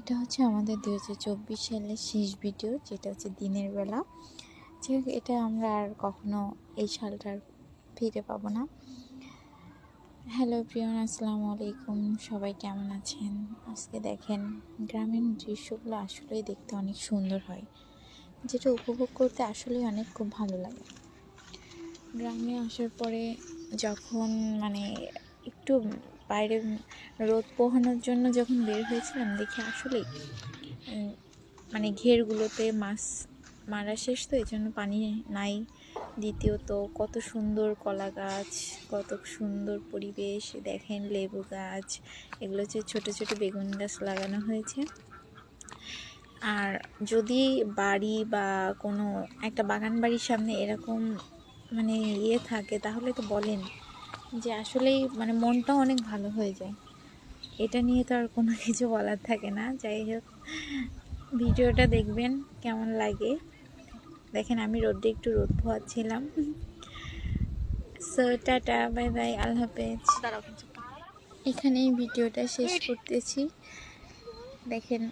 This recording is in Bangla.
এটা হচ্ছে আমাদের 2024 সালের শেষ ভিডিও, যেটা হচ্ছে দিনের বেলা। যে এটা আমরা আর কখনো এই সালটা আর ফিরে পাবো না। হ্যালো প্রিয়ন, আসসালামু আলাইকুম। সবাই কেমন আছেন? আজকে দেখেন, গ্রামীণ দৃশ্যগুলো আসলেই দেখতে অনেক সুন্দর হয়, যেটা উপভোগ করতে আসলেই অনেক খুব ভালো লাগে। গ্রামে আসার পরে যখন একটু বাইরে রোদ পোহানোর জন্য যখন বের হয়েছিলাম, দেখি আসলেই ঘেরগুলোতে মাছ মারা শেষ, তো এই জন্য পানি নাই। দ্বিতীয়ত কত সুন্দর কলা গাছ, কত সুন্দর পরিবেশ। দেখেন লেবু গাছ, এগুলো হচ্ছে ছোটো ছোটো বেগুন গাছ লাগানো হয়েছে। আর যদি বাড়ি বা কোনো একটা বাগান বাড়ির সামনে এরকম থাকে, তাহলে তো বলেন যে আসলেই মনটাও অনেক ভালো হয়ে যায়। এটা নিয়ে তো আর কোনো কিছু বলার থাকে না। যাই হোক, ভিডিওটা দেখবেন কেমন লাগে। দেখেন আমি রোদে একটু রোদ পোহাচ্ছিলাম। সো টাটা, বাই বাই, আল্লাহ হাফেজ। এখানেই ভিডিওটা শেষ করতেছি। দেখেন।